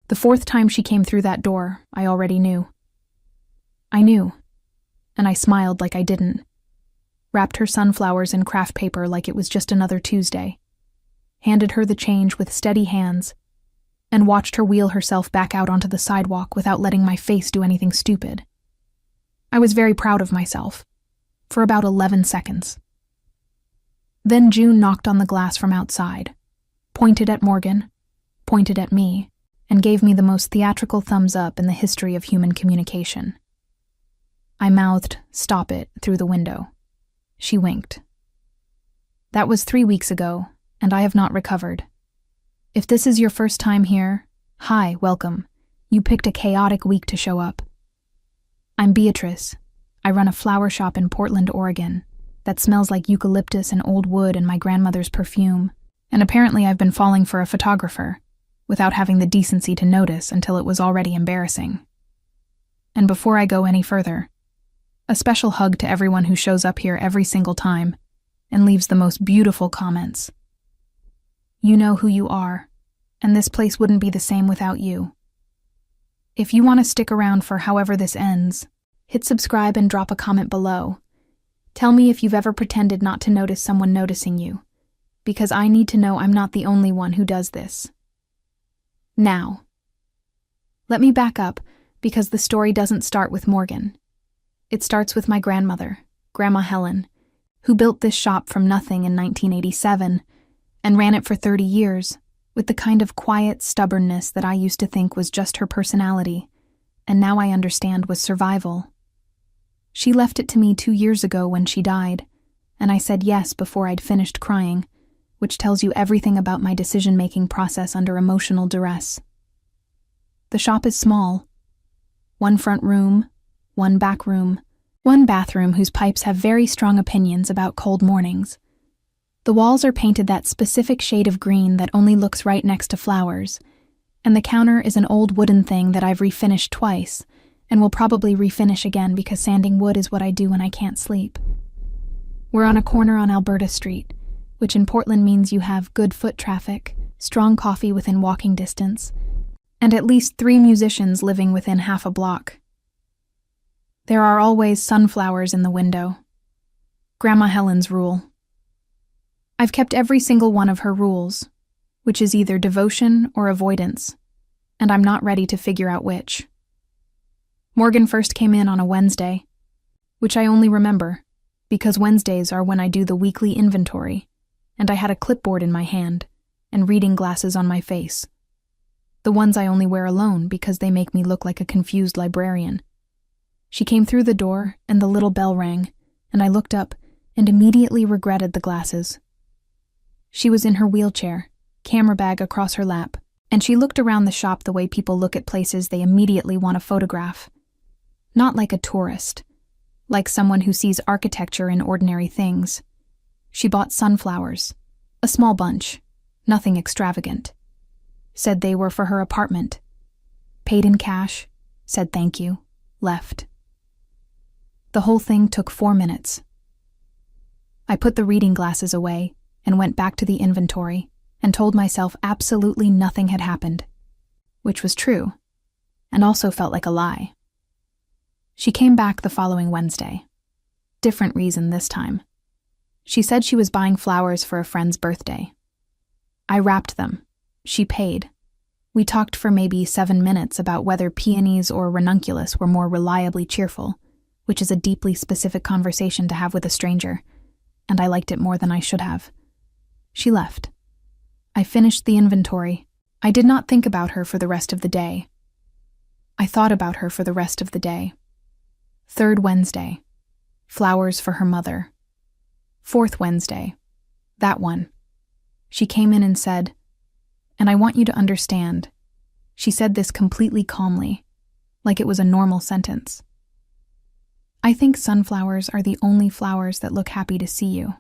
The fourth time she came through that door, I already knew. I knew, and I smiled like I didn't. Wrapped her sunflowers in craft paper like it was just another Tuesday. Handed her the change with steady hands, and watched her wheel herself back out onto the sidewalk without letting my face do anything stupid. I was very proud of myself, for about 11 seconds. Then June knocked on the glass from outside, pointed at Morgan, pointed at me, and gave me the most theatrical thumbs up in the history of human communication. I mouthed, "Stop it," through the window. She winked. That was 3 weeks ago, and I have not recovered. If this is your first time here, hi, welcome. You picked a chaotic week to show up. I'm Beatrice. I run a flower shop in Portland, Oregon, that smells like eucalyptus and old wood and my grandmother's perfume, and apparently I've been falling for a photographer, without having the decency to notice until it was already embarrassing. And before I go any further, a special hug to everyone who shows up here every single time and leaves the most beautiful comments. You know who you are, and this place wouldn't be the same without you. If you want to stick around for however this ends, hit subscribe and drop a comment below. Tell me if you've ever pretended not to notice someone noticing you, because I need to know I'm not the only one who does this. Now, let me back up, because the story doesn't start with Morgan. It starts with my grandmother, Grandma Helen, who built this shop from nothing in 1987 and ran it for 30 years with the kind of quiet stubbornness that I used to think was just her personality, and now I understand was survival. She left it to me 2 years ago when she died, and I said yes before I'd finished crying, which tells you everything about my decision-making process under emotional duress. The shop is small. 1 front room, 1 back room, 1 bathroom whose pipes have very strong opinions about cold mornings. The walls are painted that specific shade of green that only looks right next to flowers, and the counter is an old wooden thing that I've refinished twice, and will probably refinish again because sanding wood is what I do when I can't sleep. We're on a corner on Alberta Street, which in Portland means you have good foot traffic, strong coffee within walking distance, and at least 3 musicians living within half a block. There are always sunflowers in the window. Grandma Helen's rule. I've kept every single one of her rules, which is either devotion or avoidance, and I'm not ready to figure out which. Morgan first came in on a Wednesday, which I only remember, because Wednesdays are when I do the weekly inventory, and I had a clipboard in my hand and reading glasses on my face. The ones I only wear alone because they make me look like a confused librarian. She came through the door, and the little bell rang, and I looked up and immediately regretted the glasses. She was in her wheelchair, camera bag across her lap, and she looked around the shop the way people look at places they immediately want to photograph. Not like a tourist, like someone who sees architecture in ordinary things. She bought sunflowers, a small bunch, nothing extravagant. Said they were for her apartment. Paid in cash, said thank you, left. The whole thing took 4 minutes. I put the reading glasses away and went back to the inventory and told myself absolutely nothing had happened, which was true, and also felt like a lie. She came back the following Wednesday. Different reason this time. She said she was buying flowers for a friend's birthday. I wrapped them. She paid. We talked for maybe 7 minutes about whether peonies or ranunculus were more reliably cheerful, which is a deeply specific conversation to have with a stranger, and I liked it more than I should have. She left. I finished the inventory. I did not think about her for the rest of the day. I thought about her for the rest of the day. 3rd Wednesday. Flowers for her mother. 4th Wednesday. That one. She came in and said, "And I want you to understand." She said this completely calmly, like it was a normal sentence. "I think sunflowers are the only flowers that look happy to see you."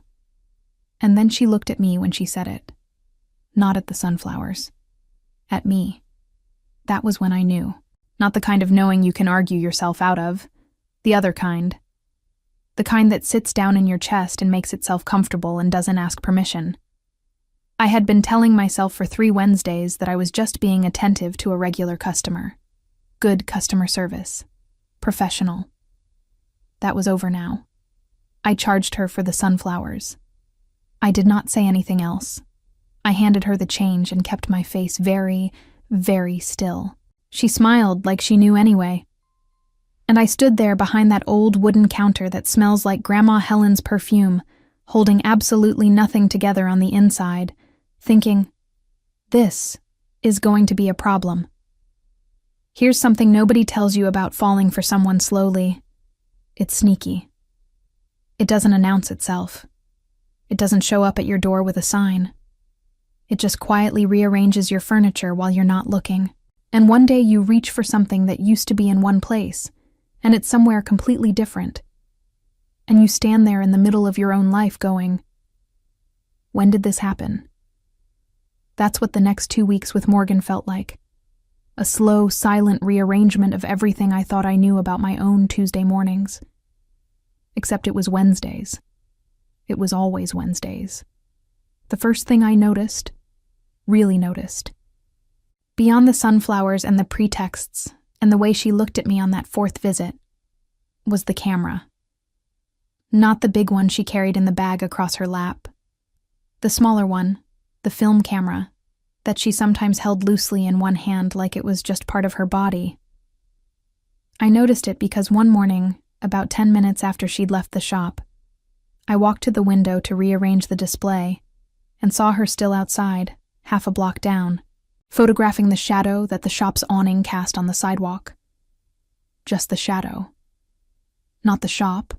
And then she looked at me when she said it. Not at the sunflowers. At me. That was when I knew. Not the kind of knowing you can argue yourself out of. The other kind. The kind that sits down in your chest and makes itself comfortable and doesn't ask permission. I had been telling myself for 3 Wednesdays that I was just being attentive to a regular customer. Good customer service. Professional. That was over now. I charged her for the sunflowers. I did not say anything else. I handed her the change and kept my face very, very still. She smiled like she knew anyway. And I stood there behind that old wooden counter that smells like Grandma Helen's perfume, holding absolutely nothing together on the inside, thinking, this is going to be a problem. Here's something nobody tells you about falling for someone slowly. It's sneaky. It doesn't announce itself. It doesn't show up at your door with a sign. It just quietly rearranges your furniture while you're not looking. And one day you reach for something that used to be in one place, and it's somewhere completely different. And you stand there in the middle of your own life going, when did this happen? That's what the next 2 weeks with Morgan felt like. A slow, silent rearrangement of everything I thought I knew about my own Tuesday mornings. Except it was Wednesdays. It was always Wednesdays. The first thing I noticed, really noticed, beyond the sunflowers and the pretexts and the way she looked at me on that 4th visit, was the camera. Not the big one she carried in the bag across her lap. The smaller one, the film camera, that she sometimes held loosely in one hand like it was just part of her body. I noticed it because one morning, about 10 minutes after she'd left the shop, I walked to the window to rearrange the display and saw her still outside, half a block down, photographing the shadow that the shop's awning cast on the sidewalk. Just the shadow. Not the shop,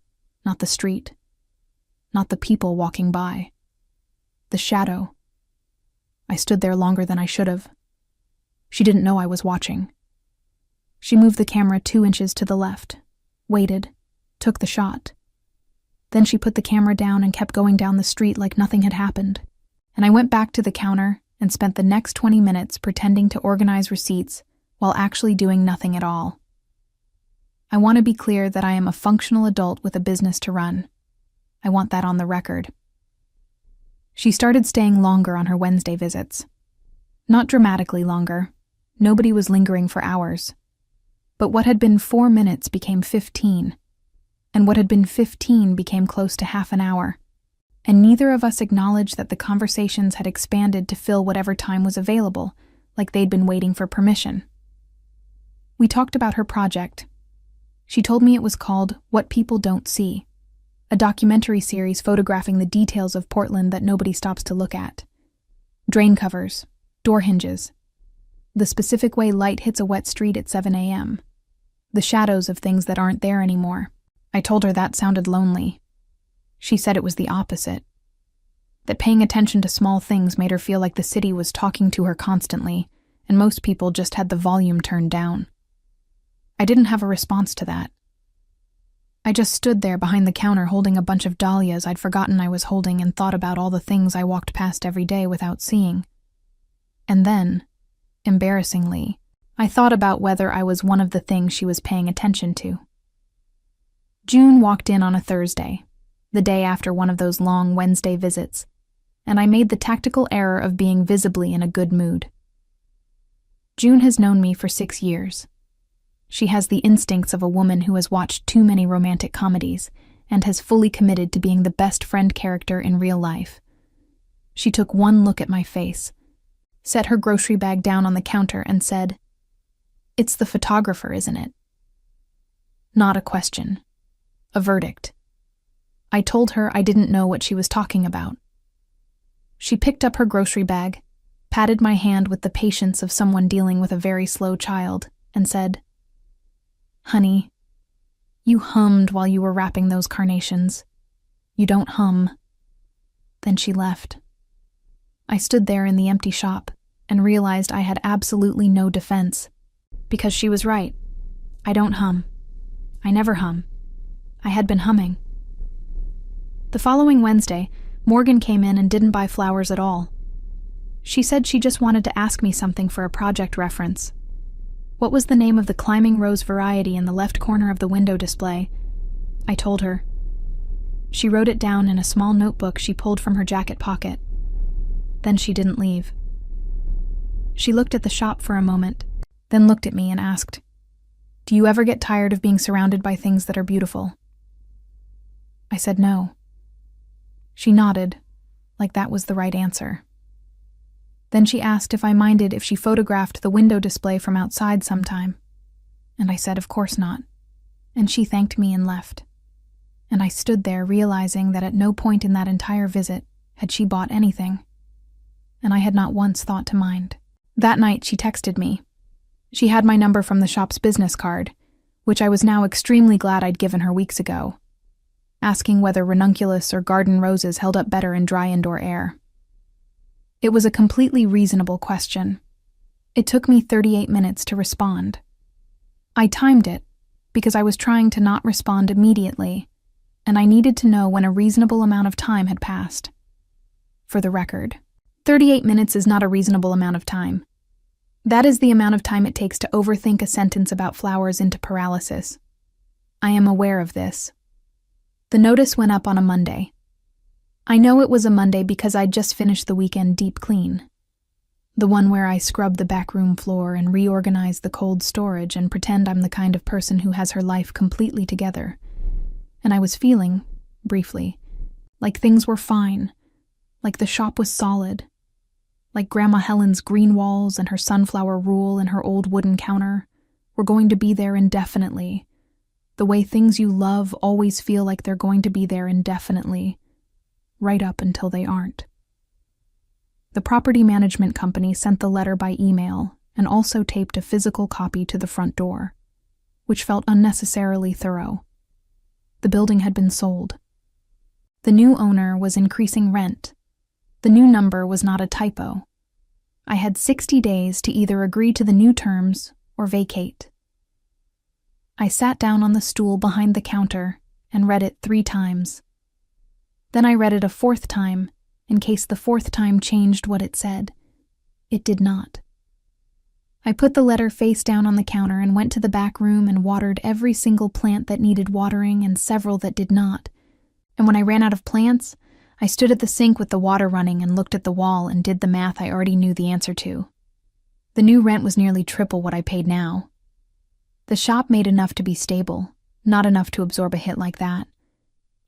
not the street, not the people walking by. The shadow. I stood there longer than I should have. She didn't know I was watching. She moved the camera 2 inches to the left, waited, took the shot. Then she put the camera down and kept going down the street like nothing had happened. And I went back to the counter and spent the next 20 minutes pretending to organize receipts while actually doing nothing at all. I want to be clear that I am a functional adult with a business to run. I want that on the record. She started staying longer on her Wednesday visits. Not dramatically longer. Nobody was lingering for hours. But what had been 4 minutes became 15. And what had been 15 became close to half an hour. And neither of us acknowledged that the conversations had expanded to fill whatever time was available, like they'd been waiting for permission. We talked about her project. She told me it was called What People Don't See, a documentary series photographing the details of Portland that nobody stops to look at. Drain covers, door hinges, the specific way light hits a wet street at 7 a.m., the shadows of things that aren't there anymore. I told her that sounded lonely. She said it was the opposite. That paying attention to small things made her feel like the city was talking to her constantly, and most people just had the volume turned down. I didn't have a response to that. I just stood there behind the counter holding a bunch of dahlias I'd forgotten I was holding and thought about all the things I walked past every day without seeing. And then, embarrassingly, I thought about whether I was one of the things she was paying attention to. June walked in on a Thursday, the day after one of those long Wednesday visits, and I made the tactical error of being visibly in a good mood. June has known me for 6 years. She has the instincts of a woman who has watched too many romantic comedies and has fully committed to being the best friend character in real life. She took one look at my face, set her grocery bag down on the counter and said, "It's the photographer, isn't it?" Not a question. A verdict. I told her I didn't know what she was talking about. She picked up her grocery bag, patted my hand with the patience of someone dealing with a very slow child, and said, "Honey, you hummed while you were wrapping those carnations. You don't hum." Then she left. I stood there in the empty shop and realized I had absolutely no defense, because she was right. I don't hum. I never hum. I had been humming. The following Wednesday, Morgan came in and didn't buy flowers at all. She said she just wanted to ask me something for a project reference. What was the name of the climbing rose variety in the left corner of the window display? I told her. She wrote it down in a small notebook she pulled from her jacket pocket. Then she didn't leave. She looked at the shop for a moment, then looked at me and asked, "Do you ever get tired of being surrounded by things that are beautiful?" I said no. She nodded, like that was the right answer. Then she asked if I minded if she photographed the window display from outside sometime, and I said of course not, and she thanked me and left. And I stood there realizing that at no point in that entire visit had she bought anything, and I had not once thought to mind. That night she texted me. She had my number from the shop's business card, which I was now extremely glad I'd given her weeks ago, asking whether ranunculus or garden roses held up better in dry indoor air. It was a completely reasonable question. It took me 38 minutes to respond. I timed it because I was trying to not respond immediately, and I needed to know when a reasonable amount of time had passed. For the record, 38 minutes is not a reasonable amount of time. That is the amount of time it takes to overthink a sentence about flowers into paralysis. I am aware of this. The notice went up on a Monday. I know it was a Monday because I'd just finished the weekend deep clean. The one where I scrub the back room floor and reorganize the cold storage and pretend I'm the kind of person who has her life completely together. And I was feeling, briefly, like things were fine, like the shop was solid, like Grandma Helen's green walls and her sunflower rule and her old wooden counter were going to be there indefinitely, the way things you love always feel like they're going to be there indefinitely, right up until they aren't. The property management company sent the letter by email and also taped a physical copy to the front door, which felt unnecessarily thorough. The building had been sold. The new owner was increasing rent. The new number was not a typo. I had 60 days to either agree to the new terms or vacate. I sat down on the stool behind the counter and read it 3 times. Then I read it a 4th time, in case the 4th time changed what it said. It did not. I put the letter face down on the counter and went to the back room and watered every single plant that needed watering and several that did not. And when I ran out of plants, I stood at the sink with the water running and looked at the wall and did the math I already knew the answer to. The new rent was nearly triple what I paid now. The shop made enough to be stable, not enough to absorb a hit like that.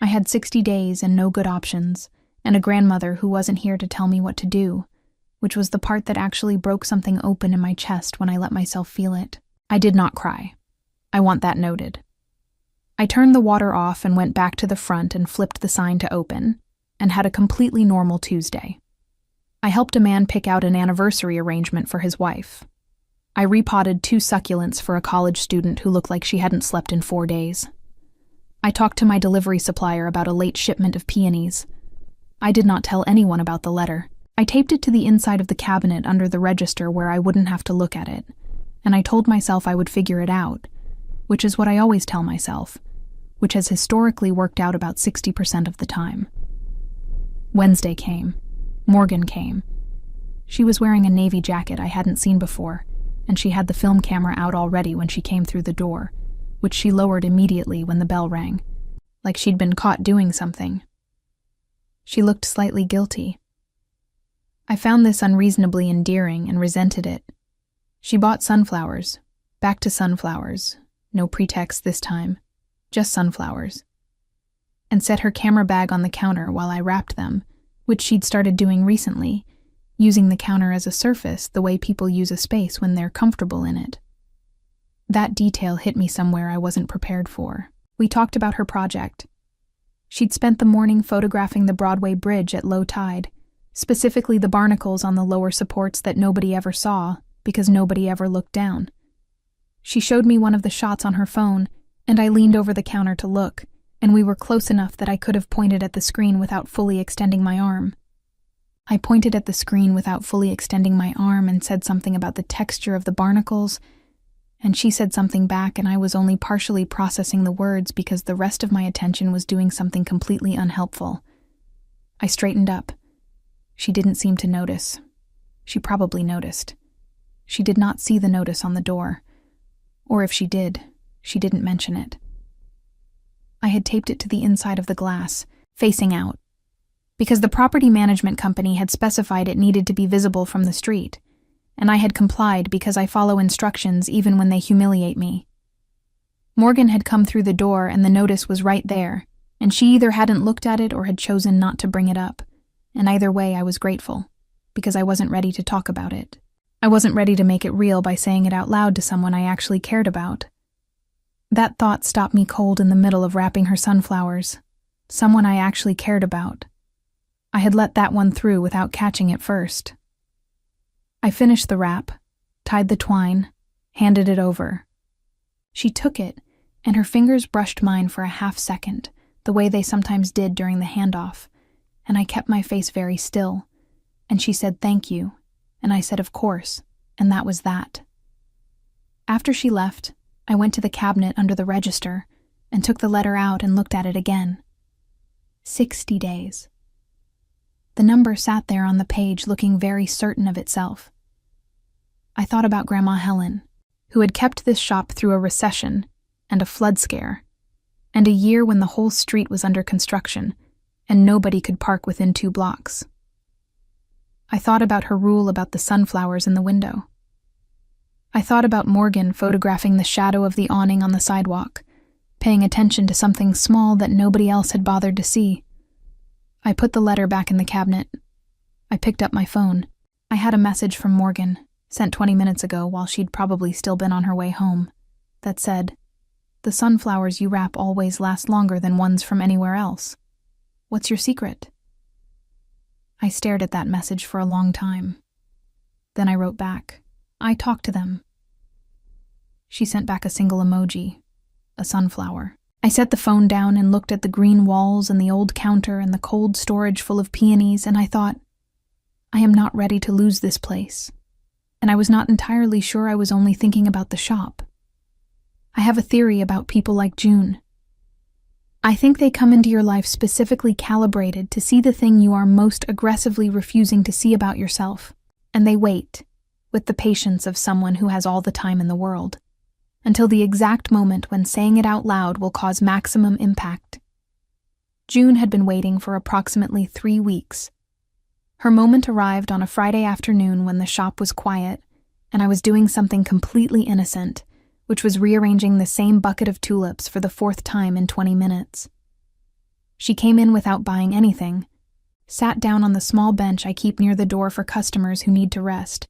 I had 60 days and no good options, and a grandmother who wasn't here to tell me what to do, which was the part that actually broke something open in my chest when I let myself feel it. I did not cry. I want that noted. I turned the water off and went back to the front and flipped the sign to open, and had a completely normal Tuesday. I helped a man pick out an anniversary arrangement for his wife. I repotted 2 succulents for a college student who looked like she hadn't slept in 4 days. I talked to my delivery supplier about a late shipment of peonies. I did not tell anyone about the letter. I taped it to the inside of the cabinet under the register where I wouldn't have to look at it, and I told myself I would figure it out, which is what I always tell myself, which has historically worked out about 60% of the time. Wednesday came. Morgan came. She was wearing a navy jacket I hadn't seen before, and she had the film camera out already when she came through the door, which she lowered immediately when the bell rang, like she'd been caught doing something. She looked slightly guilty. I found this unreasonably endearing and resented it. She bought sunflowers, back to sunflowers, no pretext this time, just sunflowers, and set her camera bag on the counter while I wrapped them, which she'd started doing recently, using the counter as a surface the way people use a space when they're comfortable in it. That detail hit me somewhere I wasn't prepared for. We talked about her project. She'd spent the morning photographing the Broadway Bridge at low tide, specifically the barnacles on the lower supports that nobody ever saw because nobody ever looked down. She showed me one of the shots on her phone, and I leaned over the counter to look, and we were close enough that I could have pointed at the screen without fully extending my arm. I pointed at the screen without fully extending my arm and said something about the texture of the barnacles, and she said something back, and I was only partially processing the words because the rest of my attention was doing something completely unhelpful. I straightened up. She didn't seem to notice. She probably noticed. She did not see the notice on the door. Or if she did, she didn't mention it. I had taped it to the inside of the glass, facing out, because the property management company had specified it needed to be visible from the street, and I had complied because I follow instructions even when they humiliate me. Morgan had come through the door and the notice was right there, and she either hadn't looked at it or had chosen not to bring it up, and either way I was grateful, because I wasn't ready to talk about it. I wasn't ready to make it real by saying it out loud to someone I actually cared about. That thought stopped me cold in the middle of wrapping her sunflowers. Someone I actually cared about. I had let that one through without catching it first. I finished the wrap, tied the twine, handed it over. She took it, and her fingers brushed mine for a half second, the way they sometimes did during the handoff, and I kept my face very still, and she said thank you, and I said of course, and that was that. After she left, I went to the cabinet under the register and took the letter out and looked at it again. 60 days. The number sat there on the page looking very certain of itself. I thought about Grandma Helen, who had kept this shop through a recession and a flood scare, and a year when the whole street was under construction and nobody could park within 2 blocks. I thought about her rule about the sunflowers in the window. I thought about Morgan photographing the shadow of the awning on the sidewalk, paying attention to something small that nobody else had bothered to see. I put the letter back in the cabinet. I picked up my phone. I had a message from Morgan, sent 20 minutes ago while she'd probably still been on her way home, that said, "The sunflowers you wrap always last longer than ones from anywhere else. What's your secret?" I stared at that message for a long time. Then I wrote back, "I talked to them." She sent back a single emoji, a sunflower. I set the phone down and looked at the green walls and the old counter and the cold storage full of peonies, and I thought, I am not ready to lose this place. And I was not entirely sure I was only thinking about the shop. I have a theory about people like June. I think they come into your life specifically calibrated to see the thing you are most aggressively refusing to see about yourself, and they wait, with the patience of someone who has all the time in the world, until the exact moment when saying it out loud will cause maximum impact. June had been waiting for approximately 3 weeks. Her moment arrived on a Friday afternoon when the shop was quiet, and I was doing something completely innocent, which was rearranging the same bucket of tulips for the 4th time in 20 minutes. She came in without buying anything, sat down on the small bench I keep near the door for customers who need to rest,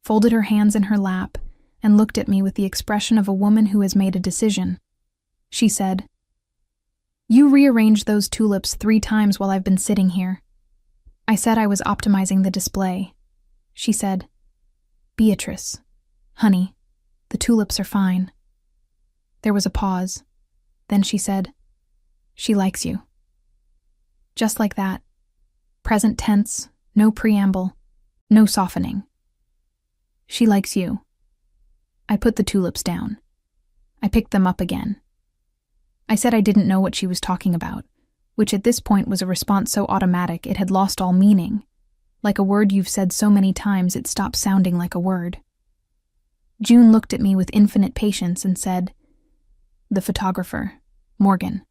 folded her hands in her lap, and looked at me with the expression of a woman who has made a decision. She said, "You rearranged those tulips 3 times while I've been sitting here." I said I was optimizing the display. She said, "Beatrice, honey, the tulips are fine." There was a pause. Then she said, "She likes you." Just like that. Present tense, no preamble, no softening. She likes you. I put the tulips down. I picked them up again. I said I didn't know what she was talking about, which at this point was a response so automatic it had lost all meaning. Like a word you've said so many times it stopped sounding like a word. June looked at me with infinite patience and said, "The photographer, Morgan.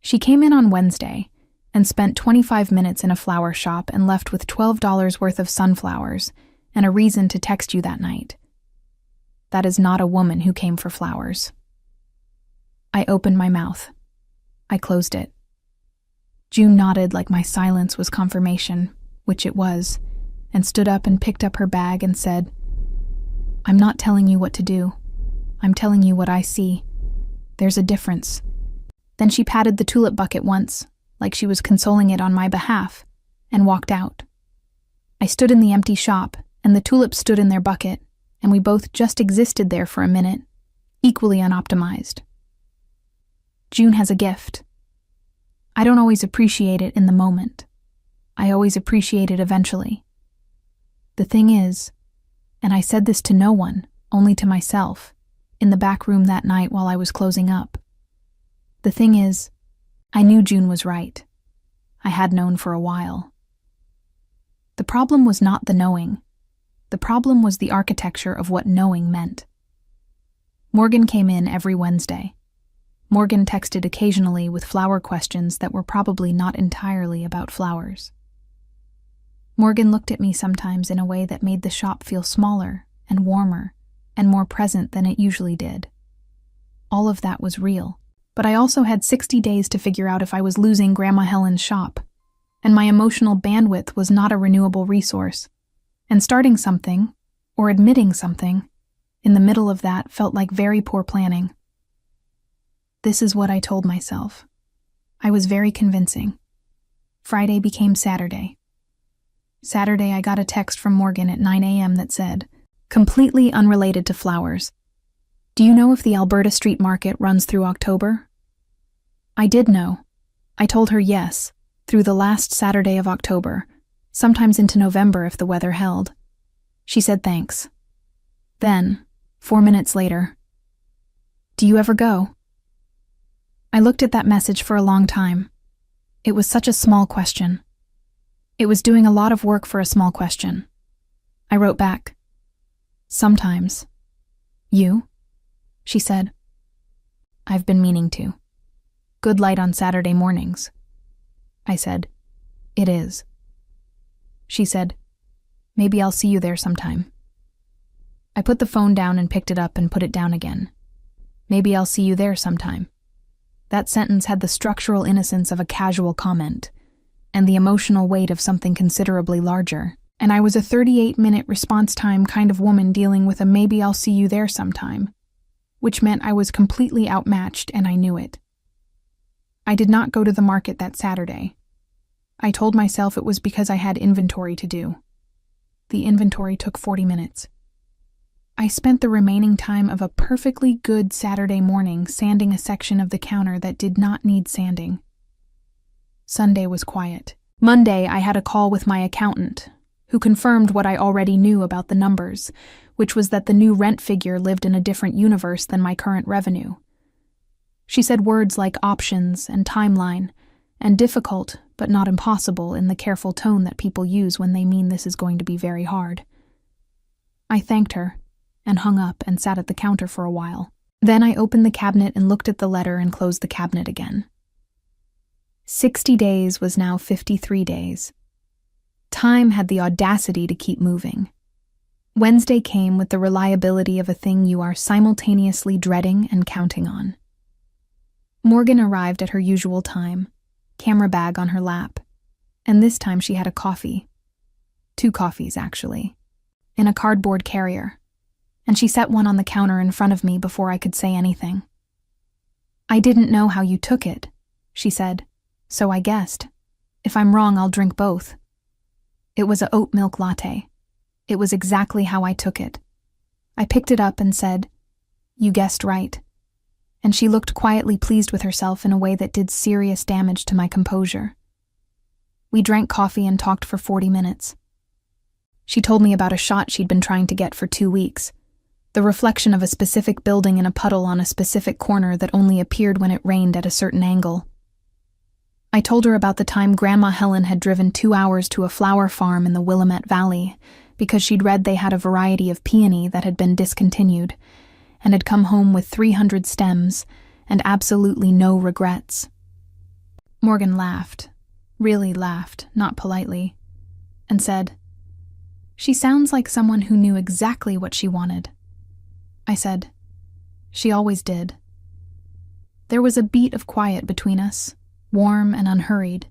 She came in on Wednesday and spent 25 minutes in a flower shop and left with $12 worth of sunflowers and a reason to text you that night. That is not a woman who came for flowers." I opened my mouth. I closed it. June nodded like my silence was confirmation, which it was, and stood up and picked up her bag and said, "I'm not telling you what to do. I'm telling you what I see. There's a difference." Then she patted the tulip bucket once, like she was consoling it on my behalf, and walked out. I stood in the empty shop, and the tulips stood in their bucket, and we both just existed there for a minute, equally unoptimized. June has a gift. I don't always appreciate it in the moment. I always appreciate it eventually. The thing is, and I said this to no one, only to myself, in the back room that night while I was closing up. The thing is, I knew June was right. I had known for a while. The problem was not the knowing. The problem was the architecture of what knowing meant. Morgan came in every Wednesday. Morgan texted occasionally with flower questions that were probably not entirely about flowers. Morgan looked at me sometimes in a way that made the shop feel smaller and warmer and more present than it usually did. All of that was real. But I also had 60 days to figure out if I was losing Grandma Helen's shop, and my emotional bandwidth was not a renewable resource. And starting something, or admitting something, in the middle of that felt like very poor planning. This is what I told myself. I was very convincing. Friday became Saturday. Saturday, I got a text from Morgan at 9 a.m. that said, completely unrelated to flowers. Do you know if the Alberta Street Market runs through October? I did know. I told her yes, through the last Saturday of October, sometimes into November if the weather held. She said thanks. Then, 4 minutes later, do you ever go? I looked at that message for a long time. It was such a small question. It was doing a lot of work for a small question. I wrote back, sometimes. You? She said, I've been meaning to. Good light on Saturday mornings. I said, it is. She said, maybe I'll see you there sometime. I put the phone down and picked it up and put it down again. Maybe I'll see you there sometime. That sentence had the structural innocence of a casual comment, and the emotional weight of something considerably larger, and I was a 38-minute response time kind of woman dealing with a maybe I'll see you there sometime, which meant I was completely outmatched and I knew it. I did not go to the market that Saturday. I told myself it was because I had inventory to do. The inventory took 40 minutes. I spent the remaining time of a perfectly good Saturday morning sanding a section of the counter that did not need sanding. Sunday was quiet. Monday, I had a call with my accountant, who confirmed what I already knew about the numbers, which was that the new rent figure lived in a different universe than my current revenue. She said words like options and timeline, and difficult but not impossible in the careful tone that people use when they mean this is going to be very hard. I thanked her, and hung up and sat at the counter for a while. Then I opened the cabinet and looked at the letter and closed the cabinet again. 60 days was now 53 days. Time had the audacity to keep moving. Wednesday came with the reliability of a thing you are simultaneously dreading and counting on. Morgan arrived at her usual time, camera bag on her lap, and this time she had a coffee. 2 coffees, actually, in a cardboard carrier, and she set one on the counter in front of me before I could say anything. I didn't know how you took it, she said, so I guessed. If I'm wrong, I'll drink both. It was a oat milk latte. It was exactly how I took it. I picked it up and said, you guessed right. And she looked quietly pleased with herself in a way that did serious damage to my composure. We drank coffee and talked for 40 minutes. She told me about a shot she'd been trying to get for 2 weeks, the reflection of a specific building in a puddle on a specific corner that only appeared when it rained at a certain angle. I told her about the time Grandma Helen had driven 2 hours to a flower farm in the Willamette Valley because she'd read they had a variety of peony that had been discontinued and had come home with 300 stems and absolutely no regrets. Morgan laughed, really laughed, not politely, and said, she sounds like someone who knew exactly what she wanted. I said, she always did. There was a beat of quiet between us, warm and unhurried,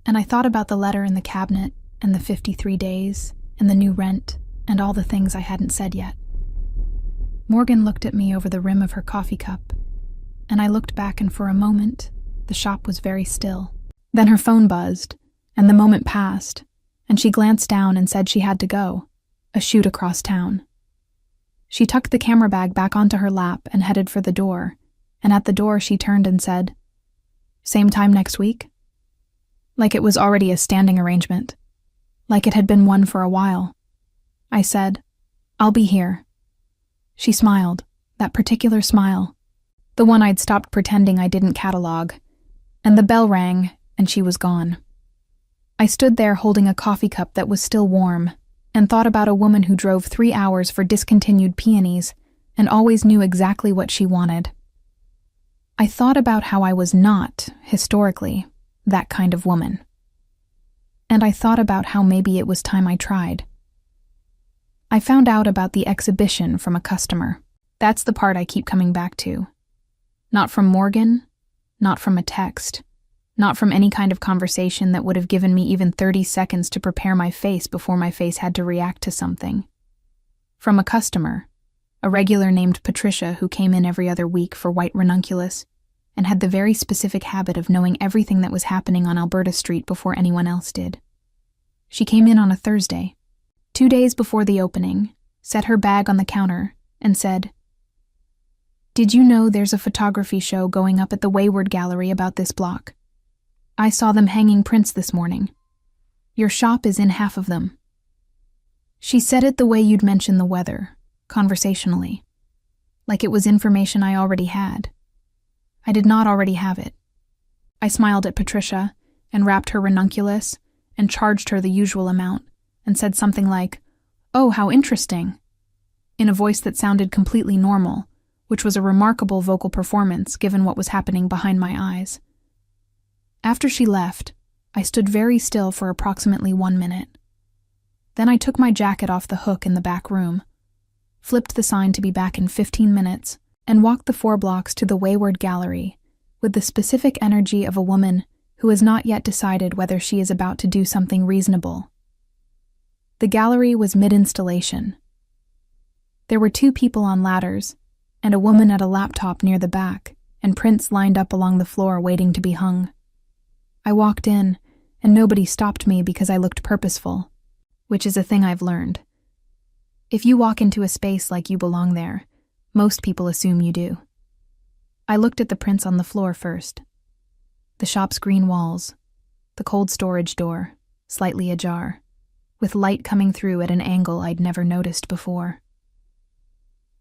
and I thought about the letter in the cabinet and the 53 days and the new rent and all the things I hadn't said yet. Morgan looked at me over the rim of her coffee cup, and I looked back, and for a moment, the shop was very still. Then her phone buzzed, and the moment passed, and she glanced down and said she had to go, a shoot across town. She tucked the camera bag back onto her lap and headed for the door, and at the door she turned and said, same time next week? Like it was already a standing arrangement. Like it had been one for a while. I said, I'll be here. She smiled, that particular smile, the one I'd stopped pretending I didn't catalog, and the bell rang, and she was gone. I stood there holding a coffee cup that was still warm, and thought about a woman who drove 3 hours for discontinued peonies and always knew exactly what she wanted. I thought about how I was not, historically, that kind of woman. and I thought about how maybe it was time I tried. I found out about the exhibition from a customer. That's the part I keep coming back to. Not from Morgan, not from a text, not from any kind of conversation that would have given me even 30 seconds to prepare my face before my face had to react to something. From a customer, a regular named Patricia who came in every other week for white ranunculus and had the very specific habit of knowing everything that was happening on Alberta Street before anyone else did. She came in on a Thursday, 2 days before the opening, set her bag on the counter, and said, "Did you know there's a photography show going up at the Wayward Gallery about this block? I saw them hanging prints this morning. Your shop is in half of them." She said it the way you'd mention the weather, conversationally, like it was information I already had. I did not already have it. I smiled at Patricia and wrapped her ranunculus and charged her the usual amount and said something like, "Oh, how interesting," in a voice that sounded completely normal, which was a remarkable vocal performance given what was happening behind my eyes. After she left, I stood very still for approximately 1 minute. Then I took my jacket off the hook in the back room, flipped the sign to be back in 15 minutes, and walked the 4 blocks to the Wayward Gallery with the specific energy of a woman who has not yet decided whether she is about to do something reasonable. The gallery was mid-installation. There were 2 people on ladders, and a woman at a laptop near the back, and prints lined up along the floor waiting to be hung. I walked in, and nobody stopped me because I looked purposeful, which is a thing I've learned. If you walk into a space like you belong there, most people assume you do. I looked at the prints on the floor first. The shop's green walls, the cold storage door, slightly ajar, with light coming through at an angle I'd never noticed before.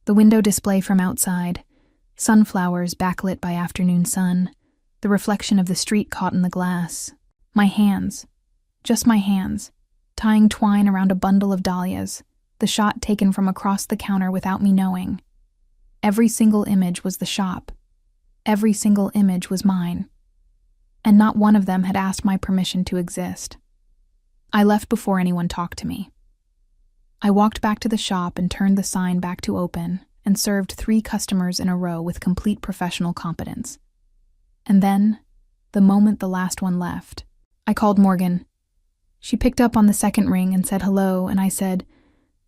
The window display from outside, sunflowers backlit by afternoon sun, the reflection of the street caught in the glass, my hands, just my hands, tying twine around a bundle of dahlias, the shot taken from across the counter without me knowing. Every single image was the shop. Every single image was mine. And not one of them had asked my permission to exist. I left before anyone talked to me. I walked back to the shop and turned the sign back to open and served 3 customers in a row with complete professional competence. And then, the moment the last one left, I called Morgan. She picked up on the second ring and said hello, and I said,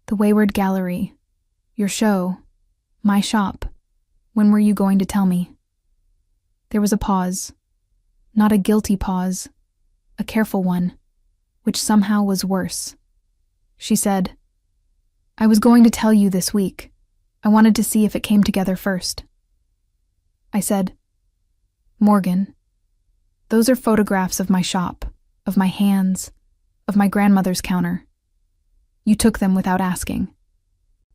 "The Wayward Gallery, your show, my shop. When were you going to tell me?" There was a pause. Not a guilty pause, a careful one, which somehow was worse. She said, "I was going to tell you this week. I wanted to see if it came together first." I said, "Morgan, those are photographs of my shop, of my hands, of my grandmother's counter. You took them without asking."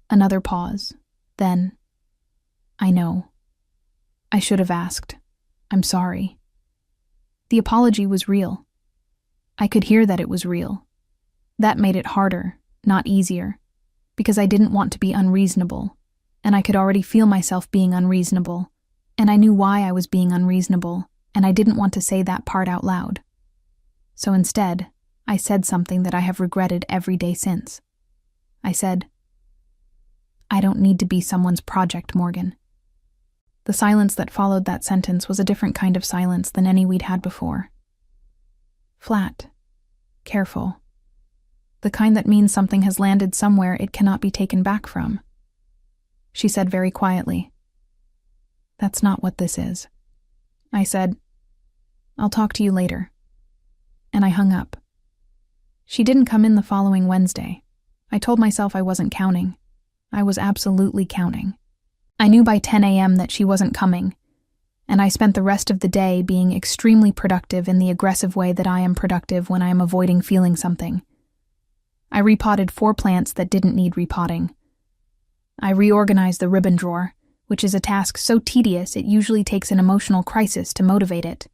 Another pause. Then, "I know. I should have asked. I'm sorry." The apology was real. I could hear that it was real. That made it harder, not easier, because I didn't want to be unreasonable, and I could already feel myself being unreasonable, and I knew why I was being unreasonable, and I didn't want to say that part out loud. So instead, I said something that I have regretted every day since. I said, "I don't need to be someone's project, Morgan." The silence that followed that sentence was a different kind of silence than any we'd had before. Flat, careful, the kind that means something has landed somewhere it cannot be taken back from. She said very quietly, "That's not what this is." I said, "I'll talk to you later." And I hung up. She didn't come in the following Wednesday. I told myself I wasn't counting. I was absolutely counting. I knew by 10 a.m. that she wasn't coming, and I spent the rest of the day being extremely productive in the aggressive way that I am productive when I am avoiding feeling something. I repotted 4 plants that didn't need repotting. I reorganized the ribbon drawer, which is a task so tedious it usually takes an emotional crisis to motivate it.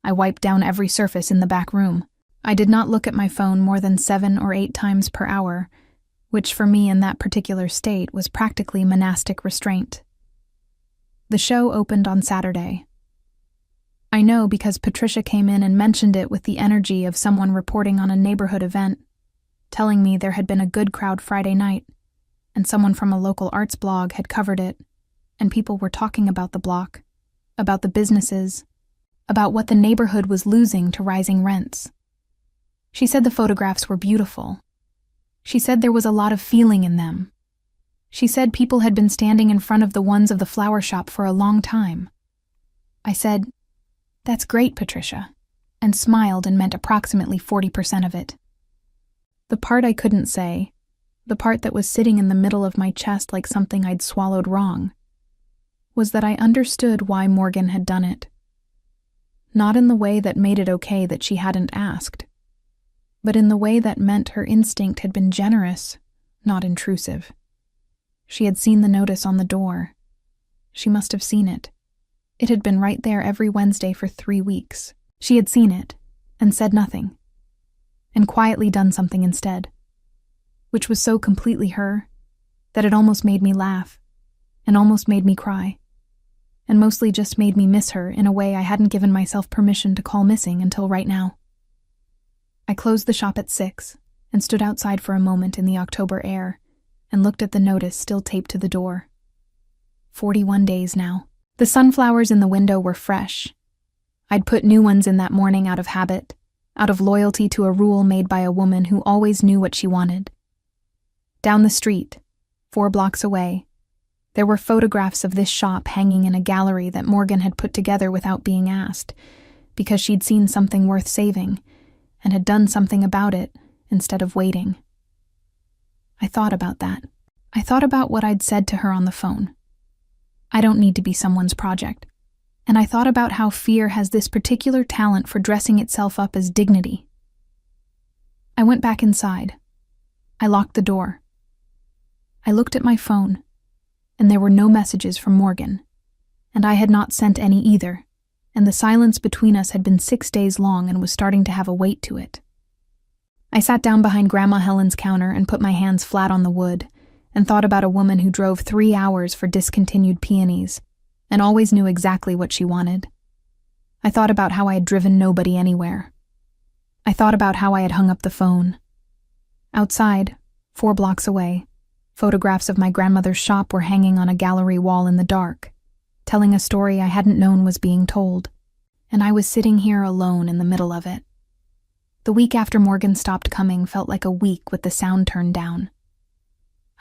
I wiped down every surface in the back room. I did not look at my phone more than 7 or 8 times per hour, which for me in that particular state was practically monastic restraint. The show opened on Saturday. I know because Patricia came in and mentioned it with the energy of someone reporting on a neighborhood event, telling me there had been a good crowd Friday night, and someone from a local arts blog had covered it, and people were talking about the block, about the businesses, about what the neighborhood was losing to rising rents. She said the photographs were beautiful. She said there was a lot of feeling in them. She said people had been standing in front of the ones of the flower shop for a long time. I said, "That's great, Patricia," and smiled and meant approximately 40% of it. The part I couldn't say, the part that was sitting in the middle of my chest like something I'd swallowed wrong, was that I understood why Morgan had done it. Not in the way that made it okay that she hadn't asked, but in the way that meant her instinct had been generous, not intrusive. She had seen the notice on the door. She must have seen it. It had been right there every Wednesday for 3 weeks. She had seen it, and said nothing, and quietly done something instead, which was so completely her that it almost made me laugh, and almost made me cry, and mostly just made me miss her in a way I hadn't given myself permission to call missing until right now. I closed the shop at 6 and stood outside for a moment in the October air and looked at the notice still taped to the door. 41 days now. The sunflowers in the window were fresh. I'd put new ones in that morning out of habit, out of loyalty to a rule made by a woman who always knew what she wanted. Down the street, 4 blocks away, there were photographs of this shop hanging in a gallery that Morgan had put together without being asked, because she'd seen something worth saving and had done something about it instead of waiting. I thought about that. I thought about what I'd said to her on the phone. I don't need to be someone's project. And I thought about how fear has this particular talent for dressing itself up as dignity. I went back inside. I locked the door. I looked at my phone, and there were no messages from Morgan, and I had not sent any either, and the silence between us had been 6 days long and was starting to have a weight to it. I sat down behind Grandma Helen's counter and put my hands flat on the wood, and thought about a woman who drove 3 hours for discontinued peonies, and always knew exactly what she wanted. I thought about how I had driven nobody anywhere. I thought about how I had hung up the phone. Outside, 4 blocks away, photographs of my grandmother's shop were hanging on a gallery wall in the dark, telling a story I hadn't known was being told, and I was sitting here alone in the middle of it. The week after Morgan stopped coming felt like a week with the sound turned down.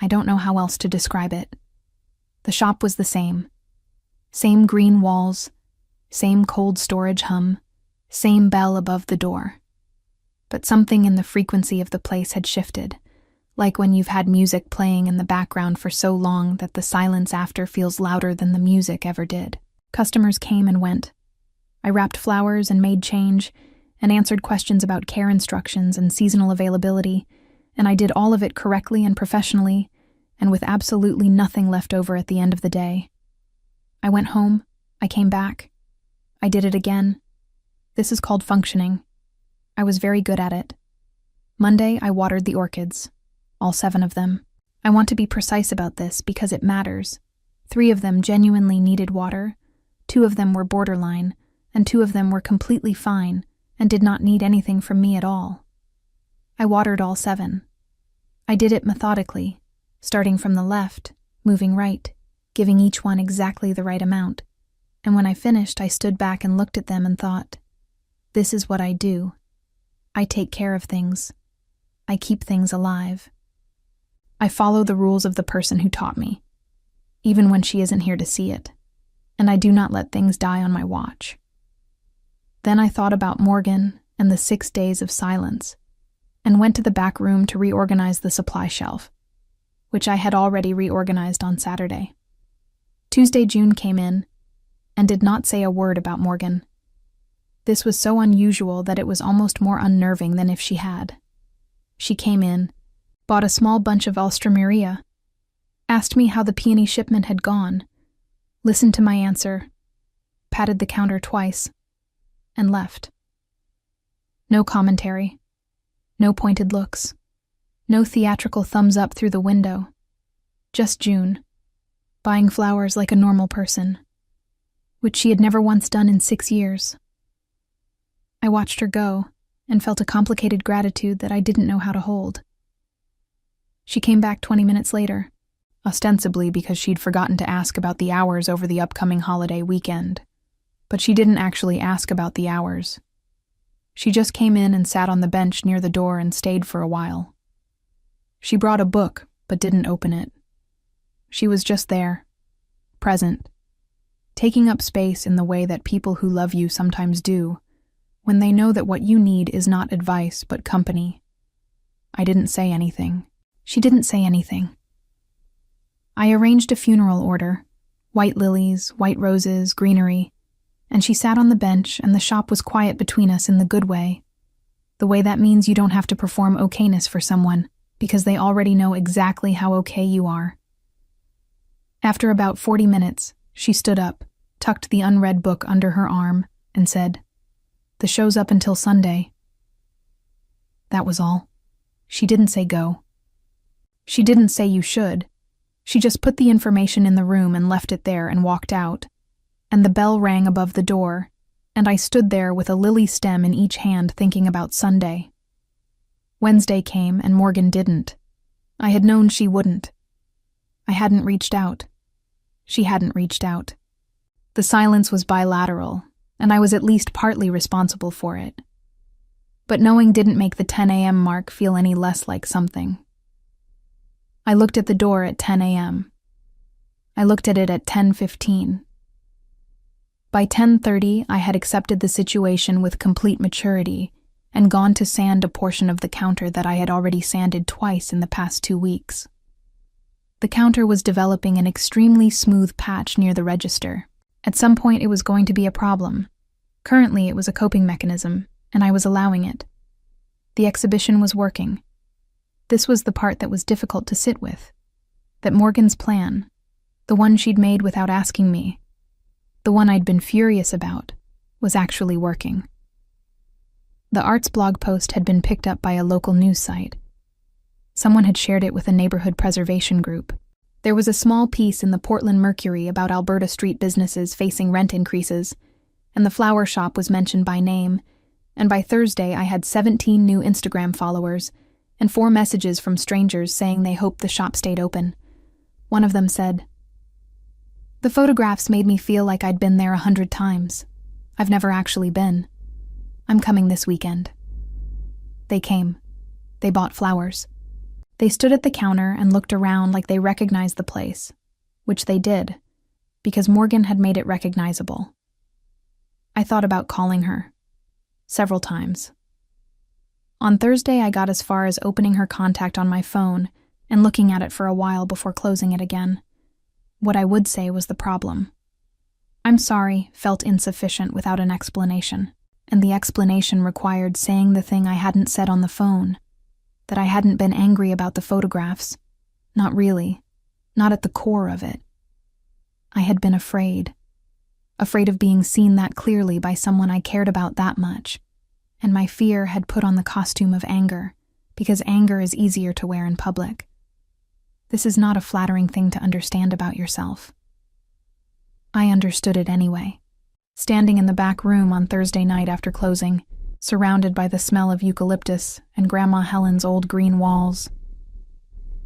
I don't know how else to describe it. The shop was the same. Same green walls, same cold storage hum, same bell above the door. But something in the frequency of the place had shifted, like when you've had music playing in the background for so long that the silence after feels louder than the music ever did. Customers came and went. I wrapped flowers and made change, and answered questions about care instructions and seasonal availability, and I did all of it correctly and professionally, and with absolutely nothing left over at the end of the day. I went home, I came back. I did it again. This is called functioning. I was very good at it. Monday, I watered the orchids. All 7 of them. I want to be precise about this because it matters. 3 of them genuinely needed water, 2 of them were borderline, and 2 of them were completely fine and did not need anything from me at all. I watered all 7. I did it methodically, starting from the left, moving right, giving each one exactly the right amount. And when I finished, I stood back and looked at them and thought, this is what I do. I take care of things. I keep things alive. I follow the rules of the person who taught me, even when she isn't here to see it, and I do not let things die on my watch. Then I thought about Morgan and the 6 days of silence, and went to the back room to reorganize the supply shelf, which I had already reorganized on Saturday. Tuesday, June came in, and did not say a word about Morgan. This was so unusual that it was almost more unnerving than if she had. She came in, bought a small bunch of alstroemeria, asked me how the peony shipment had gone, listened to my answer, patted the counter twice, and left. No commentary, no pointed looks, no theatrical thumbs up through the window. Just June, buying flowers like a normal person, which she had never once done in 6 years. I watched her go and felt a complicated gratitude that I didn't know how to hold. She came back 20 minutes later, ostensibly because she'd forgotten to ask about the hours over the upcoming holiday weekend. But she didn't actually ask about the hours. She just came in and sat on the bench near the door and stayed for a while. She brought a book, but didn't open it. She was just there, present, taking up space in the way that people who love you sometimes do, when they know that what you need is not advice but company. I didn't say anything. She didn't say anything. I arranged a funeral order, white lilies, white roses, greenery, and she sat on the bench and the shop was quiet between us in the good way, the way that means you don't have to perform okayness for someone, because they already know exactly how okay you are. After about 40 minutes, she stood up, tucked the unread book under her arm, and said, "The show's up until Sunday." That was all. She didn't say go. She didn't say you should. She just put the information in the room and left it there and walked out. And the bell rang above the door, and I stood there with a lily stem in each hand thinking about Sunday. Wednesday came and Morgan didn't. I had known she wouldn't. I hadn't reached out. She hadn't reached out. The silence was bilateral, and I was at least partly responsible for it. But knowing didn't make the 10 a.m. mark feel any less like something. I looked at the door at 10 a.m. I looked at it at 10:15. By 10:30, I had accepted the situation with complete maturity and gone to sand a portion of the counter that I had already sanded twice in the past 2 weeks. The counter was developing an extremely smooth patch near the register. At some point, it was going to be a problem. Currently, it was a coping mechanism, and I was allowing it. The exhibition was working. This was the part that was difficult to sit with. That Morgan's plan, the one she'd made without asking me, the one I'd been furious about, was actually working. The arts blog post had been picked up by a local news site. Someone had shared it with a neighborhood preservation group. There was a small piece in the Portland Mercury about Alberta street businesses facing rent increases, and the flower shop was mentioned by name, and by Thursday I had 17 new Instagram followers and 4 messages from strangers saying they hoped the shop stayed open. One of them said, "The photographs made me feel like I'd been there 100 times. I've never actually been. I'm coming this weekend." They came. They bought flowers. They stood at the counter and looked around like they recognized the place, which they did, because Morgan had made it recognizable. I thought about calling her. Several times. On Thursday, I got as far as opening her contact on my phone and looking at it for a while before closing it again. What I would say was the problem. "I'm sorry" felt insufficient without an explanation, and the explanation required saying the thing I hadn't said on the phone, that I hadn't been angry about the photographs. Not really. Not at the core of it. I had been afraid. Afraid of being seen that clearly by someone I cared about that much, and my fear had put on the costume of anger, because anger is easier to wear in public. This is not a flattering thing to understand about yourself. I understood it anyway. Standing in the back room on Thursday night after closing, surrounded by the smell of eucalyptus and Grandma Helen's old green walls.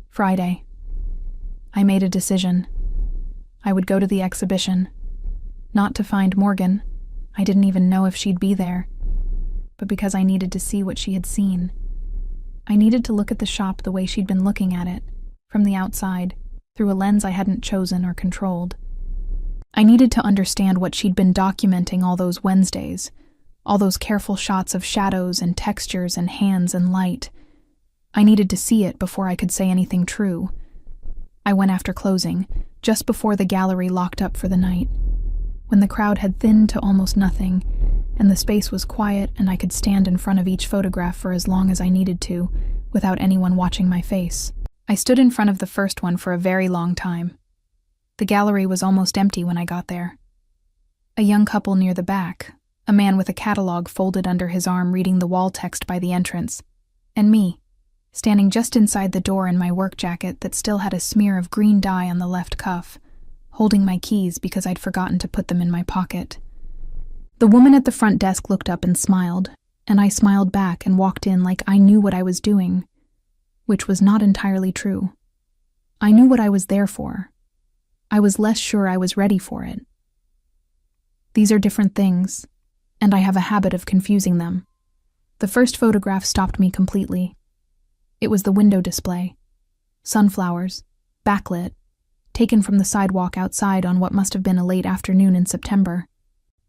Friday. I made a decision. I would go to the exhibition. Not to find Morgan. I didn't even know if she'd be there. But because I needed to see what she had seen. I needed to look at the shop the way she'd been looking at it, from the outside, through a lens I hadn't chosen or controlled. I needed to understand what she'd been documenting all those Wednesdays, all those careful shots of shadows and textures and hands and light. I needed to see it before I could say anything true. I went after closing, just before the gallery locked up for the night, when the crowd had thinned to almost nothing, and the space was quiet and I could stand in front of each photograph for as long as I needed to, without anyone watching my face. I stood in front of the first one for a very long time. The gallery was almost empty when I got there. A young couple near the back, a man with a catalog folded under his arm reading the wall text by the entrance, and me, standing just inside the door in my work jacket that still had a smear of green dye on the left cuff, holding my keys because I'd forgotten to put them in my pocket. The woman at the front desk looked up and smiled, and I smiled back and walked in like I knew what I was doing, which was not entirely true. I knew what I was there for. I was less sure I was ready for it. These are different things, and I have a habit of confusing them. The first photograph stopped me completely. It was the window display. Sunflowers, backlit, taken from the sidewalk outside on what must have been a late afternoon in September.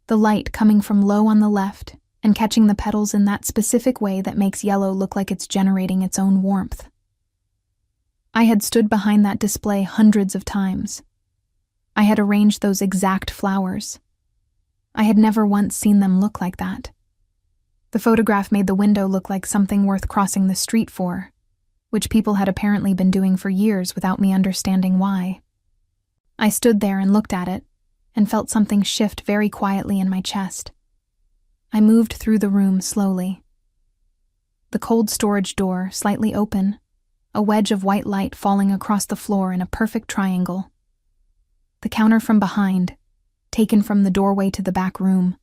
The light coming from low on the left and catching the petals in that specific way that makes yellow look like it's generating its own warmth. I had stood behind that display hundreds of times. I had arranged those exact flowers. I had never once seen them look like that. The photograph made the window look like something worth crossing the street for, which people had apparently been doing for years without me understanding why. I stood there and looked at it, and felt something shift very quietly in my chest. I moved through the room slowly. The cold storage door, slightly open, a wedge of white light falling across the floor in a perfect triangle. The counter from behind, taken from the doorway to the back room,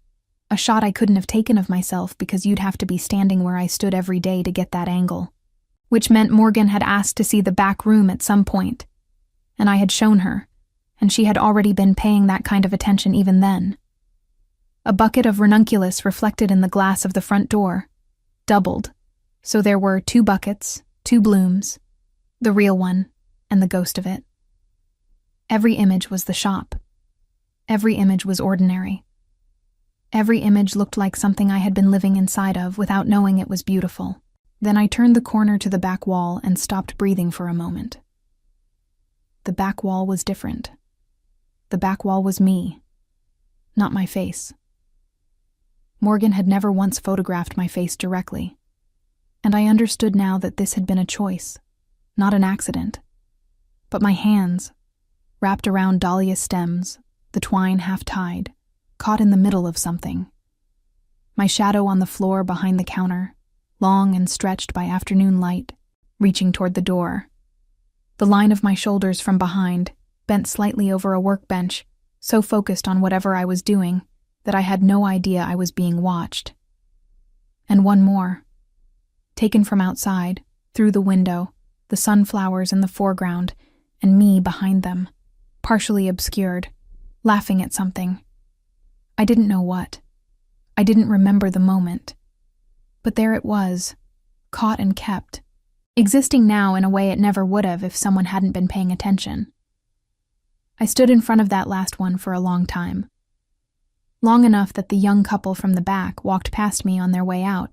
a shot I couldn't have taken of myself because you'd have to be standing where I stood every day to get that angle, which meant Morgan had asked to see the back room at some point, and I had shown her, and she had already been paying that kind of attention even then. A bucket of ranunculus reflected in the glass of the front door, doubled, so there were 2 buckets, 2 blooms, the real one, and the ghost of it. Every image was the shop. Every image was ordinary. Every image looked like something I had been living inside of without knowing it was beautiful. Then I turned the corner to the back wall and stopped breathing for a moment. The back wall was different. The back wall was me, not my face. Morgan had never once photographed my face directly, and I understood now that this had been a choice, not an accident. But my hands, wrapped around dahlia stems, the twine half-tied, caught in the middle of something. My shadow on the floor behind the counter, long and stretched by afternoon light, reaching toward the door. The line of my shoulders from behind, bent slightly over a workbench, so focused on whatever I was doing that I had no idea I was being watched. And one more. Taken from outside, through the window, the sunflowers in the foreground, and me behind them, partially obscured, laughing at something. I didn't know what. I didn't remember the moment. But there it was, caught and kept, existing now in a way it never would have if someone hadn't been paying attention. I stood in front of that last one for a long time. Long enough that the young couple from the back walked past me on their way out,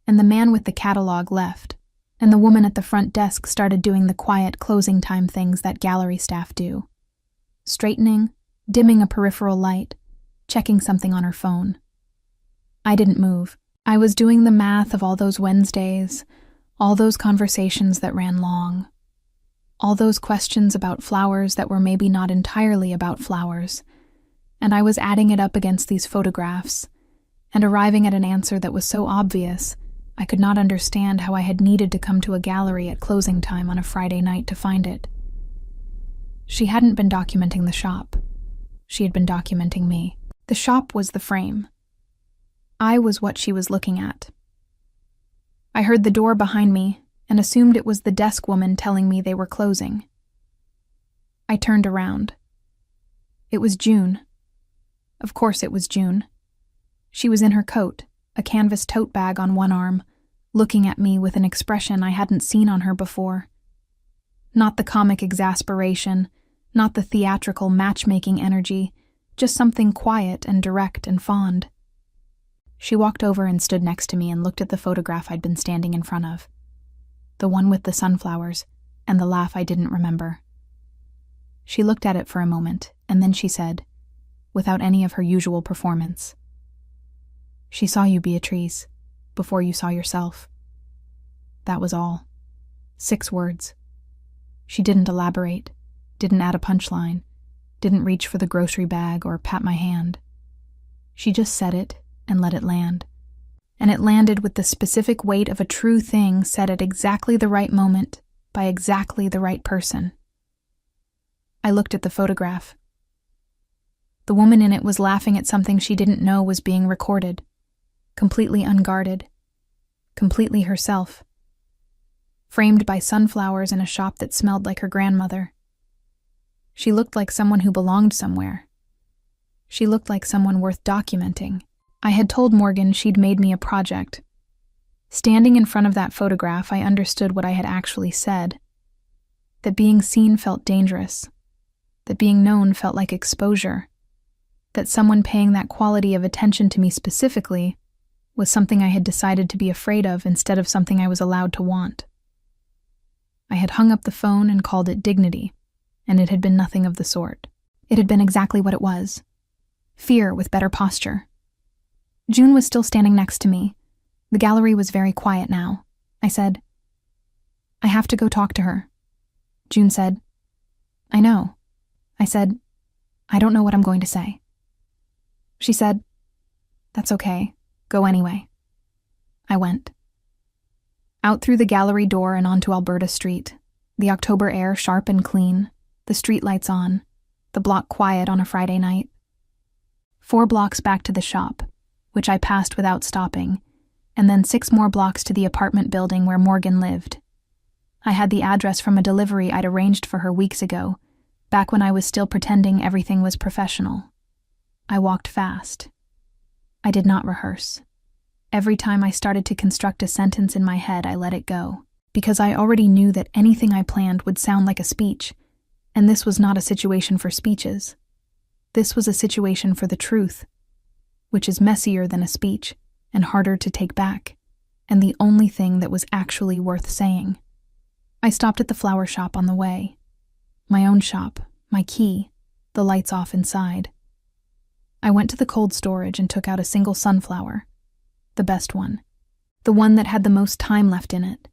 and the man with the catalog left, and the woman at the front desk started doing the quiet closing time things that gallery staff do. Straightening, dimming a peripheral light, checking something on her phone. I didn't move. I was doing the math of all those Wednesdays, all those conversations that ran long, all those questions about flowers that were maybe not entirely about flowers, and I was adding it up against these photographs, and arriving at an answer that was so obvious I could not understand how I had needed to come to a gallery at closing time on a Friday night to find it. She hadn't been documenting the shop. She had been documenting me. The shop was the frame. I was what she was looking at. I heard the door behind me and assumed it was the desk woman telling me they were closing. I turned around. It was June. Of course it was June. She was in her coat, a canvas tote bag on one arm, looking at me with an expression I hadn't seen on her before. Not the comic exasperation, not the theatrical matchmaking energy, just something quiet and direct and fond. She walked over and stood next to me and looked at the photograph I'd been standing in front of. The one with the sunflowers, and the laugh I didn't remember. She looked at it for a moment, and then she said, without any of her usual performance, "She saw you, Beatrice, before you saw yourself." That was all. 6 words. She didn't elaborate, didn't add a punchline, didn't reach for the grocery bag or pat my hand. She just said it and let it land. And it landed with the specific weight of a true thing said at exactly the right moment by exactly the right person. I looked at the photograph. The woman in it was laughing at something she didn't know was being recorded. Completely unguarded. Completely herself. Framed by sunflowers in a shop that smelled like her grandmother. She looked like someone who belonged somewhere. She looked like someone worth documenting. I had told Morgan she'd made me a project. Standing in front of that photograph, I understood what I had actually said. That being seen felt dangerous. That being known felt like exposure. That someone paying that quality of attention to me specifically was something I had decided to be afraid of instead of something I was allowed to want. I had hung up the phone and called it dignity, and it had been nothing of the sort. It had been exactly what it was. Fear with better posture. June was still standing next to me. The gallery was very quiet now. I said, "I have to go talk to her." June said, "I know." I said, "I don't know what I'm going to say." She said, "That's okay. Go anyway." I went. Out through the gallery door and onto Alberta Street, the October air sharp and clean, the streetlights on, the block quiet on a Friday night. 4 blocks back to the shop, which I passed without stopping, and then 6 more blocks to the apartment building where Morgan lived. I had the address from a delivery I'd arranged for her weeks ago, back when I was still pretending everything was professional. I walked fast. I did not rehearse. Every time I started to construct a sentence in my head, I let it go, because I already knew that anything I planned would sound like a speech, and this was not a situation for speeches. This was a situation for the truth, which is messier than a speech and harder to take back, and the only thing that was actually worth saying. I stopped at the flower shop on the way. My own shop, my key, the lights off inside. I went to the cold storage and took out a single sunflower, the best one, the one that had the most time left in it,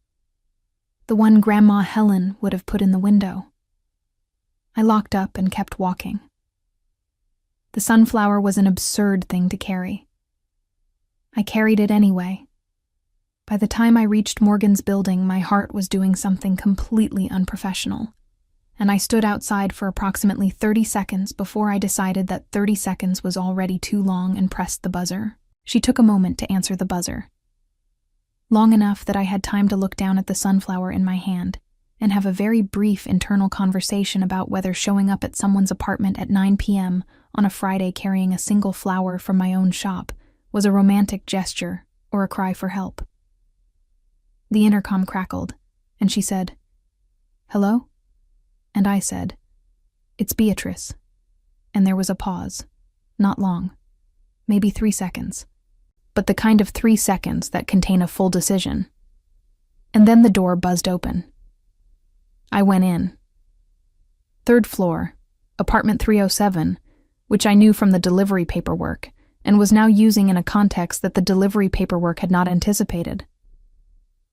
the one Grandma Helen would have put in the window. I locked up and kept walking. The sunflower was an absurd thing to carry. I carried it anyway. By the time I reached Morgan's building, my heart was doing something completely unprofessional, and I stood outside for approximately 30 seconds before I decided that 30 seconds was already too long and pressed the buzzer. She took a moment to answer the buzzer. Long enough that I had time to look down at the sunflower in my hand and have a very brief internal conversation about whether showing up at someone's apartment at 9 p.m. on a Friday carrying a single flower from my own shop was a romantic gesture or a cry for help. The intercom crackled, and she said, "Hello?" And I said, "It's Beatrice." And there was a pause. Not long. Maybe 3 seconds. But the kind of 3 seconds that contain a full decision. And then the door buzzed open. I went in. 3rd floor, apartment 307, which I knew from the delivery paperwork, and was now using in a context that the delivery paperwork had not anticipated.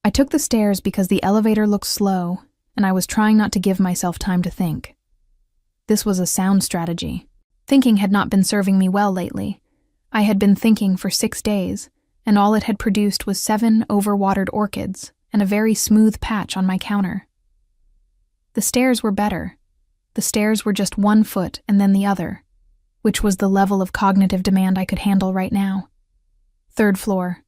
I took the stairs because the elevator looked slow, and I was trying not to give myself time to think. This was a sound strategy. Thinking had not been serving me well lately. I had been thinking for 6 days, and all it had produced was 7 overwatered orchids and a very smooth patch on my counter. The stairs were better. The stairs were just 1 foot and then the other, which was the level of cognitive demand I could handle right now. 3rd floor.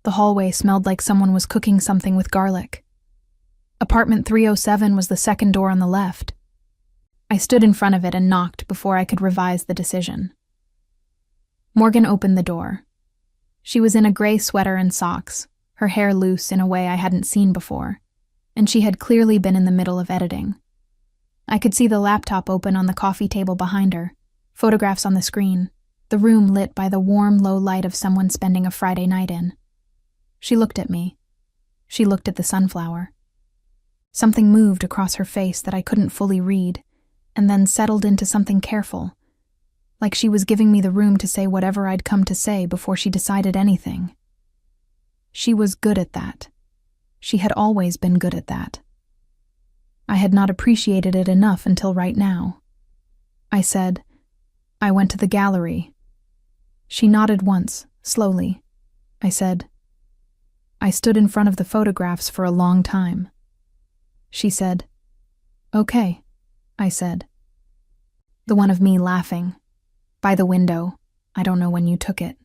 The hallway smelled like someone was cooking something with garlic. Apartment 307 was the 2nd door on the left. I stood in front of it and knocked before I could revise the decision. Morgan opened the door. She was in a gray sweater and socks, her hair loose in a way I hadn't seen before, and she had clearly been in the middle of editing. I could see the laptop open on the coffee table behind her, photographs on the screen, the room lit by the warm, low light of someone spending a Friday night in. She looked at me. She looked at the sunflower. Something moved across her face that I couldn't fully read, and then settled into something careful, like she was giving me the room to say whatever I'd come to say before she decided anything. She was good at that. She had always been good at that. I had not appreciated it enough until right now. I said, "I went to the gallery." She nodded once, slowly. I said, "I stood in front of the photographs for a long time." She said, "Okay," I said. The one of me laughing. By the window. I don't know when you took it.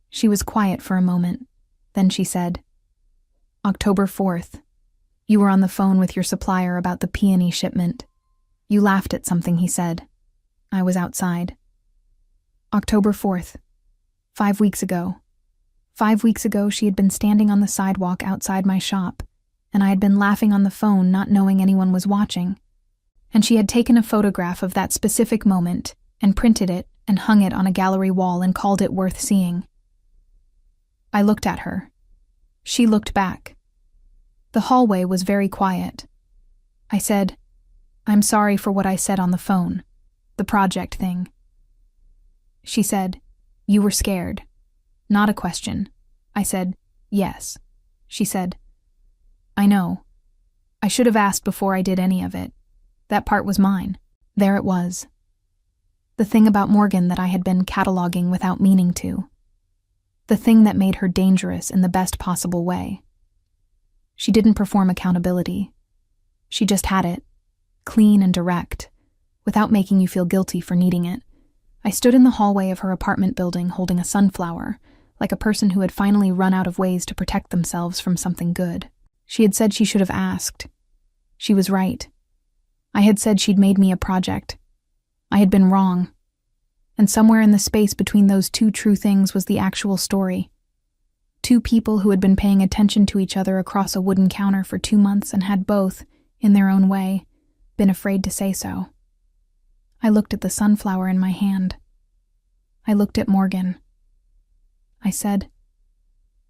She was quiet for a moment. Then she said, October 4th. You were on the phone with your supplier about the peony shipment. You laughed at something he said. I was outside. October 4th. 5 weeks ago. 5 weeks ago, she had been standing on the sidewalk outside my shop, and I had been laughing on the phone, not knowing anyone was watching. And she had taken a photograph of that specific moment and printed it and hung it on a gallery wall and called it worth seeing. I looked at her. She looked back. The hallway was very quiet. I said, I'm sorry for what I said on the phone, the project thing. She said, you were scared. Not a question. I said, yes. She said, I know. I should have asked before I did any of it. That part was mine. There it was. The thing about Morgan that I had been cataloging without meaning to. The thing that made her dangerous in the best possible way. She didn't perform accountability. She just had it, clean and direct, without making you feel guilty for needing it. I stood in the hallway of her apartment building holding a sunflower, like a person who had finally run out of ways to protect themselves from something good. She had said she should have asked. She was right. I had said she'd made me a project. I had been wrong. And somewhere in the space between those two true things was the actual story. Two people who had been paying attention to each other across a wooden counter for 2 months and had both, in their own way, been afraid to say so. I looked at the sunflower in my hand. I looked at Morgan. I said,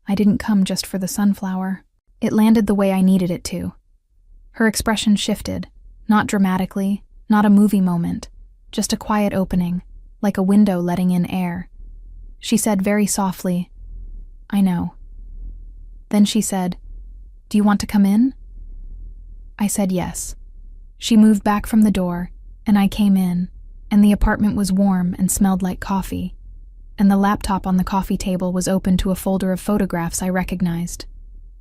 I didn't come just for the sunflower. It landed the way I needed it to. Her expression shifted, not dramatically, not a movie moment, just a quiet opening, like a window letting in air. She said very softly, I know. Then she said, do you want to come in? I said yes. She moved back from the door, and I came in, and the apartment was warm and smelled like coffee, and the laptop on the coffee table was open to a folder of photographs I recognized.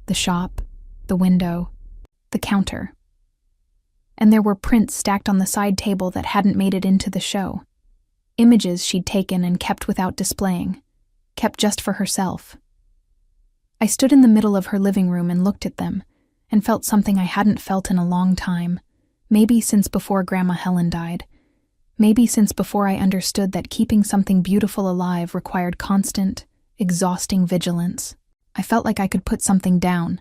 The shop, the window, the counter. And there were prints stacked on the side table that hadn't made it into the show. Images she'd taken and kept without displaying, kept just for herself. I stood in the middle of her living room and looked at them, and felt something I hadn't felt in a long time, maybe since before Grandma Helen died, maybe since before I understood that keeping something beautiful alive required constant, exhausting vigilance. I felt like I could put something down,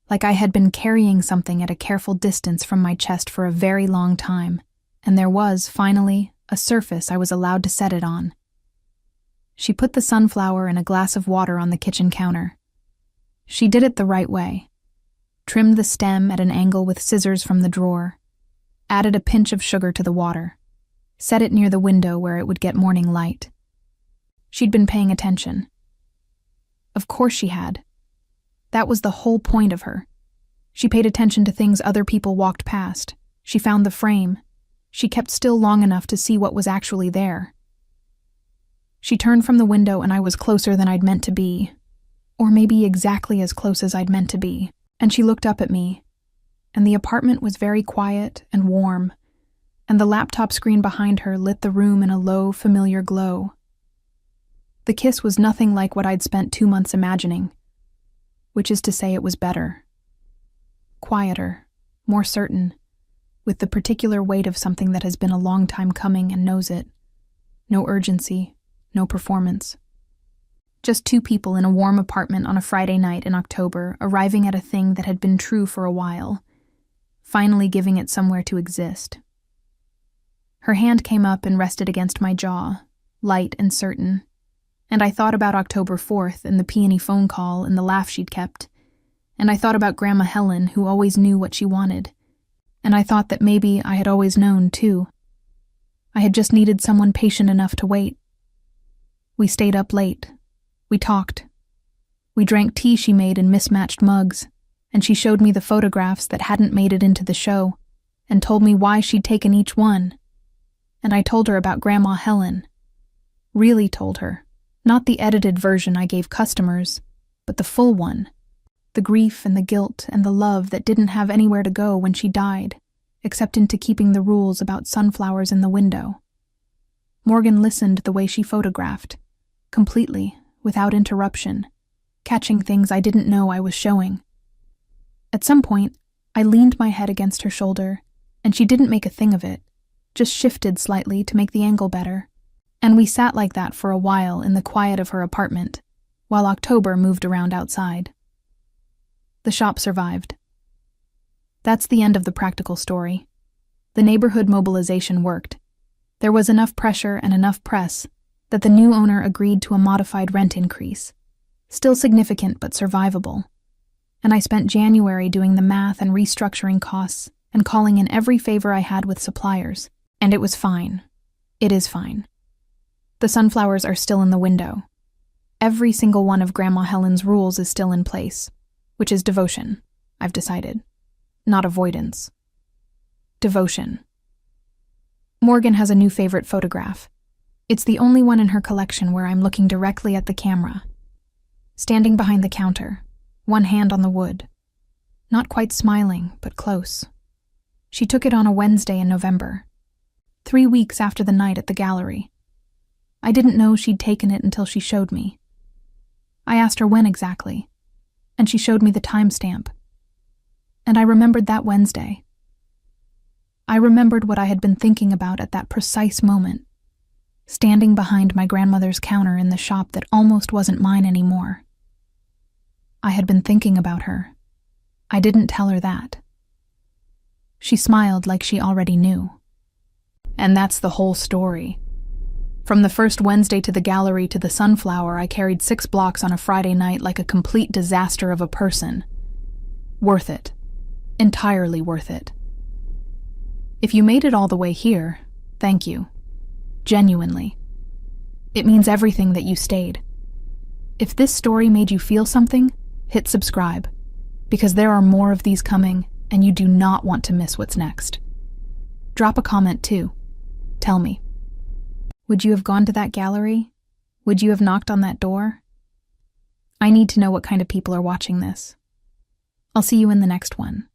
like I had been carrying something at a careful distance from my chest for a very long time, and there was, finally, a surface I was allowed to set it on. She put the sunflower in a glass of water on the kitchen counter. She did it the right way. Trimmed the stem at an angle with scissors from the drawer, added a pinch of sugar to the water, set it near the window where it would get morning light. She'd been paying attention. Of course she had. That was the whole point of her. She paid attention to things other people walked past. She found the frame. She kept still long enough to see what was actually there. She turned from the window and I was closer than I'd meant to be, or maybe exactly as close as I'd meant to be, and she looked up at me, and the apartment was very quiet and warm, and the laptop screen behind her lit the room in a low, familiar glow. The kiss was nothing like what I'd spent 2 months imagining, which is to say it was better. Quieter, more certain, with the particular weight of something that has been a long time coming and knows it. No urgency, no performance. Just 2 people in a warm apartment on a Friday night in October, arriving at a thing that had been true for a while, finally giving it somewhere to exist. Her hand came up and rested against my jaw, light and certain, and I thought about October 4th and the peony phone call and the laugh she'd kept, and I thought about Grandma Helen, who always knew what she wanted, and I thought that maybe I had always known, too. I had just needed someone patient enough to wait. We stayed up late. We talked. We drank tea she made in mismatched mugs, and she showed me the photographs that hadn't made it into the show, and told me why she'd taken each one. And I told her about Grandma Helen. Really told her. Not the edited version I gave customers, but the full one. The grief and the guilt and the love that didn't have anywhere to go when she died, except into keeping the rules about sunflowers in the window. Morgan listened the way she photographed, completely, without interruption, catching things I didn't know I was showing. At some point, I leaned my head against her shoulder, and she didn't make a thing of it, just shifted slightly to make the angle better. And we sat like that for a while in the quiet of her apartment, while October moved around outside. The shop survived. That's the end of the practical story. The neighborhood mobilization worked. There was enough pressure and enough press that the new owner agreed to a modified rent increase, still significant but survivable. And I spent January doing the math and restructuring costs and calling in every favor I had with suppliers, and it was fine. It is fine. The sunflowers are still in the window. Every single one of Grandma Helen's rules is still in place, which is devotion, I've decided. Not avoidance. Devotion. Morgan has a new favorite photograph. It's the only one in her collection where I'm looking directly at the camera. Standing behind the counter, one hand on the wood. Not quite smiling, but close. She took it on a Wednesday in November, 3 weeks after the night at the gallery. I didn't know she'd taken it until she showed me. I asked her when exactly, and she showed me the timestamp. And I remembered that Wednesday. I remembered what I had been thinking about at that precise moment, standing behind my grandmother's counter in the shop that almost wasn't mine anymore. I had been thinking about her. I didn't tell her that. She smiled like she already knew. And that's the whole story. From the first Wednesday to the gallery to the sunflower, I carried 6 blocks on a Friday night like a complete disaster of a person. Worth it. Entirely worth it. If you made it all the way here, thank you. Genuinely. It means everything that you stayed. If this story made you feel something, hit subscribe, because there are more of these coming, and you do not want to miss what's next. Drop a comment too. Tell me. Would you have gone to that gallery? Would you have knocked on that door? I need to know what kind of people are watching this. I'll see you in the next one.